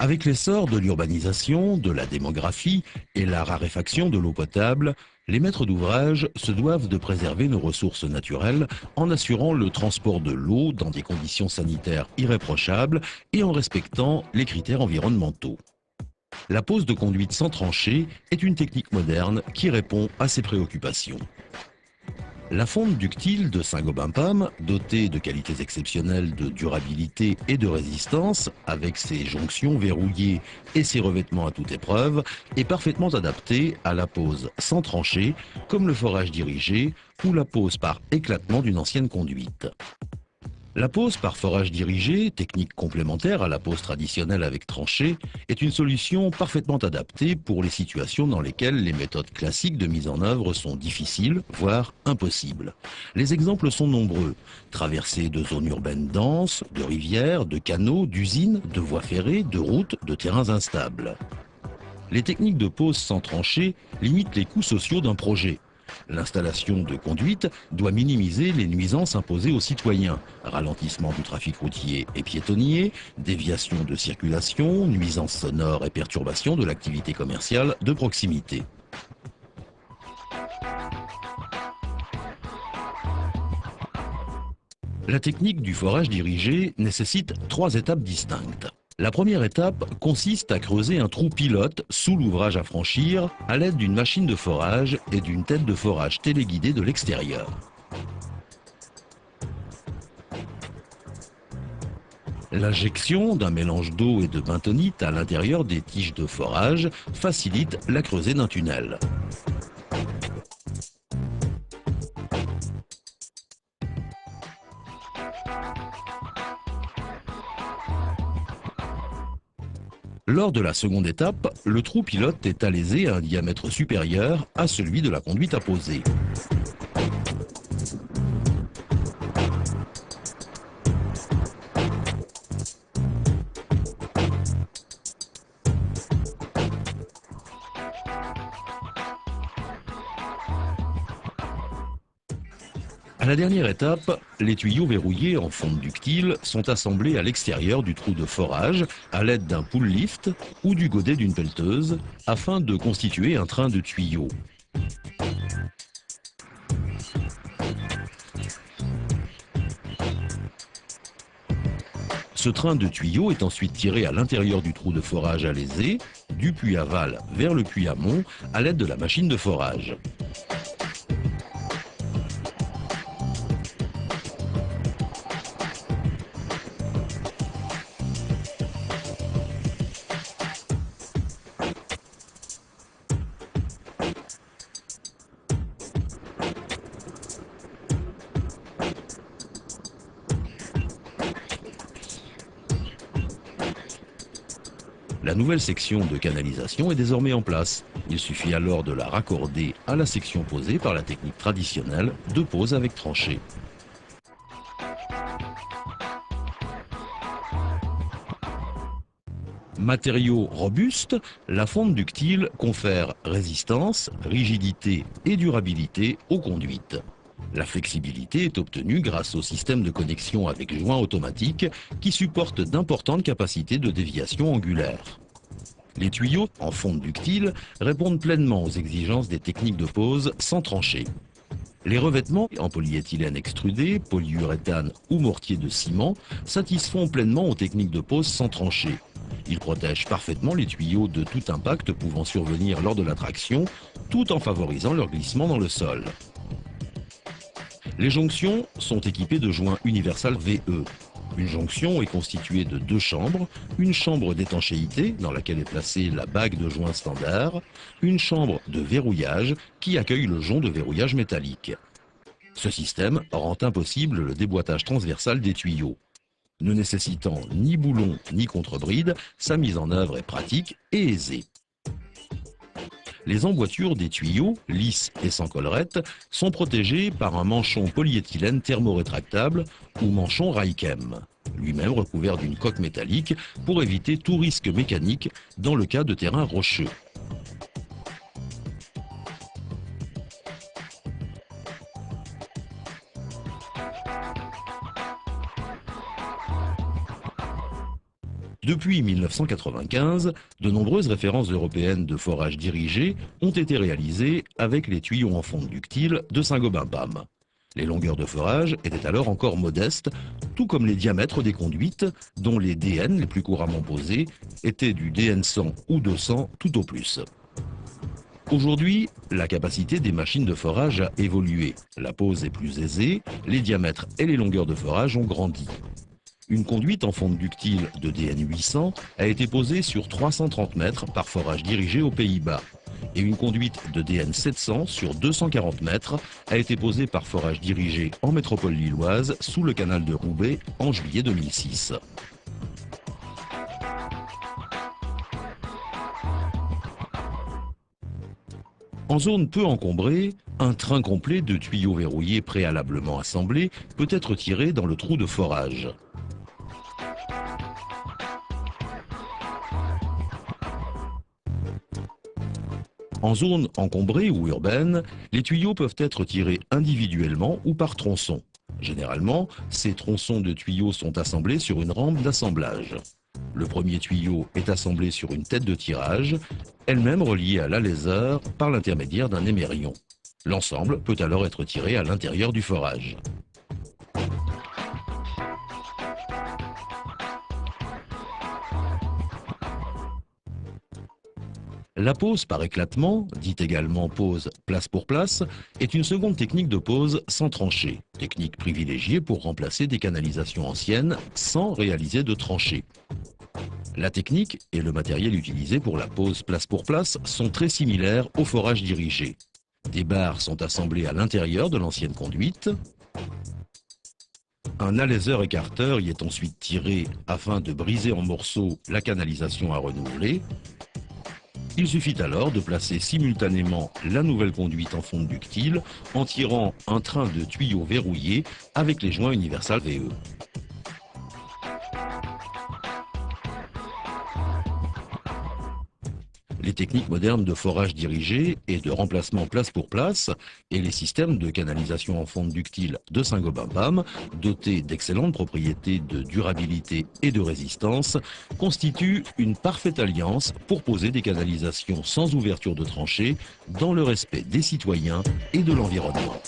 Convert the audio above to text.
Avec l'essor de l'urbanisation, de la démographie et la raréfaction de l'eau potable, les maîtres d'ouvrage se doivent de préserver nos ressources naturelles en assurant le transport de l'eau dans des conditions sanitaires irréprochables et en respectant les critères environnementaux. La pose de conduite sans tranchée est une technique moderne qui répond à ces préoccupations. La fonte ductile de Saint-Gobain-Pam, dotée de qualités exceptionnelles de durabilité et de résistance, avec ses jonctions verrouillées et ses revêtements à toute épreuve, est parfaitement adaptée à la pose sans tranchée, comme le forage dirigé ou la pose par éclatement d'une ancienne conduite. La pose par forage dirigé, technique complémentaire à la pose traditionnelle avec tranchée, est une solution parfaitement adaptée pour les situations dans lesquelles les méthodes classiques de mise en œuvre sont difficiles, voire impossibles. Les exemples sont nombreux. Traversée de zones urbaines denses, de rivières, de canaux, d'usines, de voies ferrées, de routes, de terrains instables. Les techniques de pose sans tranchée limitent les coûts sociaux d'un projet. L'installation de conduite doit minimiser les nuisances imposées aux citoyens, ralentissement du trafic routier et piétonnier, déviation de circulation, nuisances sonores et perturbations de l'activité commerciale de proximité. La technique du forage dirigé nécessite 3 étapes distinctes. La première étape consiste à creuser un trou pilote sous l'ouvrage à franchir à l'aide d'une machine de forage et d'une tête de forage téléguidée de l'extérieur. L'injection d'un mélange d'eau et de bentonite à l'intérieur des tiges de forage facilite la creusée d'un tunnel. Lors de la seconde étape, le trou pilote est alésé à un diamètre supérieur à celui de la conduite à poser. À la dernière étape, les tuyaux verrouillés en fonte ductile sont assemblés à l'extérieur du trou de forage à l'aide d'un pull lift ou du godet d'une pelleteuse afin de constituer un train de tuyaux. Ce train de tuyaux est ensuite tiré à l'intérieur du trou de forage alésé, du puits aval vers le puits amont à l'aide de la machine de forage. La nouvelle section de canalisation est désormais en place. Il suffit alors de la raccorder à la section posée par la technique traditionnelle de pose avec tranchée. Matériau robuste, la fonte ductile confère résistance, rigidité et durabilité aux conduites. La flexibilité est obtenue grâce au système de connexion avec joint automatique qui supporte d'importantes capacités de déviation angulaire. Les tuyaux en fonte ductile répondent pleinement aux exigences des techniques de pose sans tranchée. Les revêtements en polyéthylène extrudé, polyuréthane ou mortier de ciment satisfont pleinement aux techniques de pose sans tranchée. Ils protègent parfaitement les tuyaux de tout impact pouvant survenir lors de la traction, tout en favorisant leur glissement dans le sol. Les jonctions sont équipées de joints universal VE. Une jonction est constituée de 2 chambres, une chambre d'étanchéité dans laquelle est placée la bague de joint standard, une chambre de verrouillage qui accueille le jonc de verrouillage métallique. Ce système rend impossible le déboîtage transversal des tuyaux. Ne nécessitant ni boulon ni contre-bride, sa mise en œuvre est pratique et aisée. Les emboîtures des tuyaux, lisses et sans collerette, sont protégées par un manchon polyéthylène thermorétractable ou manchon Raikem, lui-même recouvert d'une coque métallique pour éviter tout risque mécanique dans le cas de terrain rocheux. Depuis 1995, de nombreuses références européennes de forage dirigé ont été réalisées avec les tuyaux en fonte ductile de Saint-Gobain-Pam. Les longueurs de forage étaient alors encore modestes, tout comme les diamètres des conduites, dont les DN les plus couramment posés étaient du DN 100 ou 200 tout au plus. Aujourd'hui, la capacité des machines de forage a évolué. La pose est plus aisée, les diamètres et les longueurs de forage ont grandi. Une conduite en fonte ductile de DN 800 a été posée sur 330 mètres par forage dirigé aux Pays-Bas. Et une conduite de DN 700 sur 240 mètres a été posée par forage dirigé en métropole lilloise sous le canal de Roubaix en juillet 2006. En zone peu encombrée, un train complet de tuyaux verrouillés préalablement assemblés peut être tiré dans le trou de forage. En zone encombrée ou urbaine, les tuyaux peuvent être tirés individuellement ou par tronçon. Généralement, ces tronçons de tuyaux sont assemblés sur une rampe d'assemblage. Le premier tuyau est assemblé sur une tête de tirage, elle-même reliée à l'aléseur par l'intermédiaire d'un émerion. L'ensemble peut alors être tiré à l'intérieur du forage. La pose par éclatement, dite également pose place pour place, est une seconde technique de pose sans tranchée, technique privilégiée pour remplacer des canalisations anciennes sans réaliser de tranchée. La technique et le matériel utilisé pour la pose place pour place sont très similaires au forage dirigé. Des barres sont assemblées à l'intérieur de l'ancienne conduite. Un aléseur écarteur y est ensuite tiré afin de briser en morceaux la canalisation à renouveler. Il suffit alors de placer simultanément la nouvelle conduite en fonte ductile en tirant un train de tuyaux verrouillés avec les joints Universal VE. Les techniques modernes de forage dirigé et de remplacement place pour place et les systèmes de canalisation en fonte ductile de Saint-Gobain-Pam, dotés d'excellentes propriétés de durabilité et de résistance, constituent une parfaite alliance pour poser des canalisations sans ouverture de tranchée dans le respect des citoyens et de l'environnement.